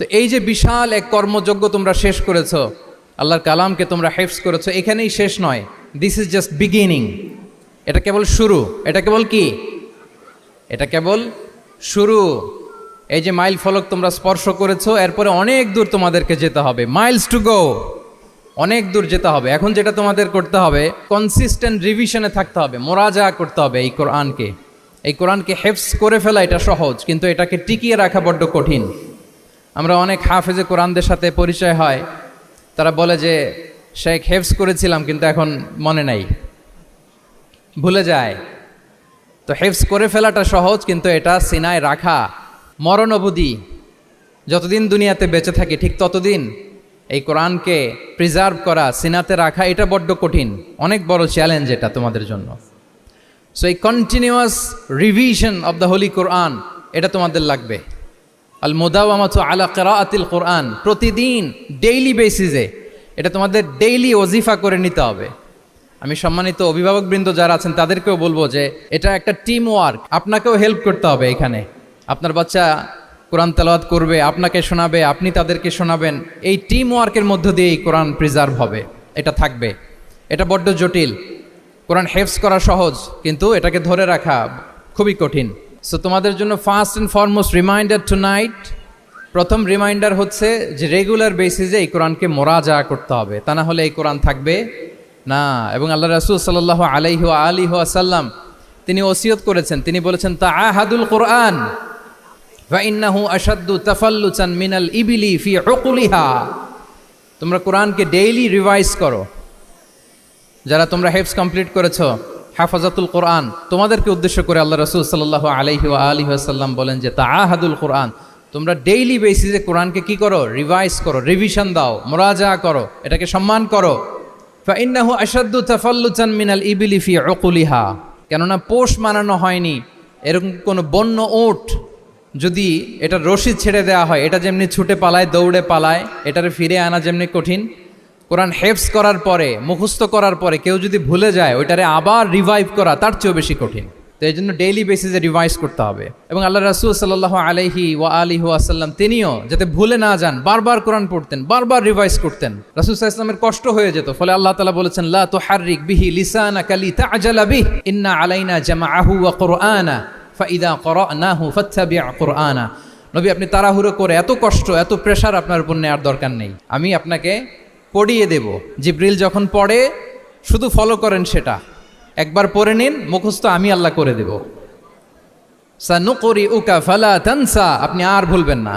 তো এই যে বিশাল এক কর্মযজ্ঞ তোমরা শেষ করেছো, আল্লাহর কালামকে তোমরা হেফজ করেছো, এখানেই শেষ নয়। This is just beginning. এটা কেবল শুরু। এটা কেবল কি? এটা কেবল শুরু। এই যে মাইল ফলক তোমরা স্পর্শ করেছো, এরপরে অনেক দূর তোমাদেরকে যেতে হবে। মাইলস টু গো, অনেক দূর যেতে হবে। এখন যেটা তোমাদের করতে হবে, কনসিস্টেন্ট রিভিশনে থাকতে হবে, মোরাজা করতে হবে এই কোরআনকে। এই কোরআনকে হেফজ করে ফেলা এটা সহজ, কিন্তু এটাকে টিকিয়ে রাখা বড্ড কঠিন। আমরা অনেক হাফেজে কোরআনদের সাথে পরিচয় হয়, তারা বলে যে শেখ হেফজ করেছিলাম কিন্তু এখন মনে নাই, ভুলে যায়। তো হেফজ করে ফেলাটা সহজ, কিন্তু এটা সিনায় রাখা মরণ অবধি, যতদিন দুনিয়াতে বেঁচে থাকি ঠিক ততদিন এই কোরআনকে প্রিজার্ভ করা, সিনাতে রাখা, এটা বড্ড কঠিন, অনেক বড় চ্যালেঞ্জ এটা তোমাদের জন্য। সো এই continuous revision of the holy Quran, এটা তোমাদের লাগবে। আল মুদাওয়ামাতু আলা কিরাআতিল কোরআন, প্রতিদিন ডেইলি বেসিসে এটা তোমাদের ডেইলি ওজিফা করে নিতে হবে। আমি সম্মানিত অভিভাবকবৃন্দ যারা আছেন তাদেরকেও বলবো যে এটা একটা টিম ওয়ার্ক, আপনাকেও হেল্প করতে হবে এখানে। আপনার বাচ্চা কোরআন তেলাওয়াত করবে, আপনাকে শোনাবে, আপনি তাদেরকে শোনাবেন। এই টিম ওয়ার্কের মধ্য দিয়ে এই কোরআন প্রিজার্ভ হবে, এটা থাকবে। এটা বড্ড জটিল। কোরআন হেফজ করা সহজ, কিন্তু এটাকে ধরে রাখা খুবই কঠিন। সো তোমাদের জন্য first and foremost reminder tonight, প্রথম রিমাইন্ডার হচ্ছে যে রেগুলার বেসিসে এই কোরআনকে মোরাজা করতে হবে, তা না হলে এই কোরআন থাকবে না। এবং আল্লাহ রাসূল সাল্লাল্লাহু আলাইহি ওয়া আলিহি ওয়াসাল্লাম তিনি ওসিয়ত করেছেন, তিনি বলেছেন তাআহাদুল কোরআন ফা ইন্নাহু আশাদ্দু তাফাল্লুচান মিনাল ইবিলি ফি উকুলিহা। তোমরা কোরআনকে ডেইলি রিভাইজ করো। যারা তোমরা হেফজ কমপ্লিট করেছো, হাফাজাতুল কোরআন, তোমাদেরকে উদ্দেশ্য করে আল্লাহ রাসূল সাল্লাল্লাহু আলাইহি ওয়া আলিহি ওয়াসাল্লাম বলেন যে তাআহাদুল কোরআন, তোমরা ডেইলি বেসিসে কোরআনকে কি করো? রিভাইজ করো, রিভিশন দাও, মোরাজা করো, এটাকে সম্মান করো। ফা ইন্নাহু আশাদ্দু তাফাল্লুচান মিনাল ইবিলি ফি উকুলিহা, কেননা পোষ মানানো হয়নি এরকম কোনো বন্য উট যদি এটা রশি ছেড়ে দেওয়া হয়, এটা যেমনি ছুটে পালায়, দৌড়ে পালায়, এটারে ফিরে আনা যেমনি কঠিন, কোরআন হেফজ করার পরে, মুখস্থ করার পরে কেউ যদি ভুলে যায়, ওইটারে আবার রিভাইভ করা তার চেয়েও বেশি কঠিন। তো এই জন্য ডেইলি বেসিসে রিভাইজ করতে হবে। এবং আল্লাহ রাসূল সাল্লাল্লাহু আলাইহি ওয়া আলিহি ওয়াসাল্লাম তিনিও যাতে ভুলে না যান, বারবার কোরআন পড়তেন, বারবার রিভাইজ করতেন। রাসূল সাল্লাল্লাহু আলাইহি ওয়াসাল্লামের কষ্ট হয়ে যেত, ফলে আল্লাহ তাআলা বলেছেন লা তুহাররিক বিহি লিসানাকা লিতা'জালা বিহি ইন্না আলাইনা জামাআহু ওয়া কুরআনা ফাইদা ক্বরানাহু ফাত্তাবি' কুরআনা। নবী, আপনি তাড়াহুড়ো করে, এত কষ্ট, এত প্রেশার আপনার উপর নেওয়ার দরকার নেই, আমি আপনাকে পড়িয়ে দেব। জিবরিল যখন পড়ে শুধু ফলো করেন সেটা, একবার পড়ে নিন, মুখস্থ আমি আল্লাহ করে দেব। সানুকরিউকা ফালা তানসা, আপনি আর ভুলবেন না।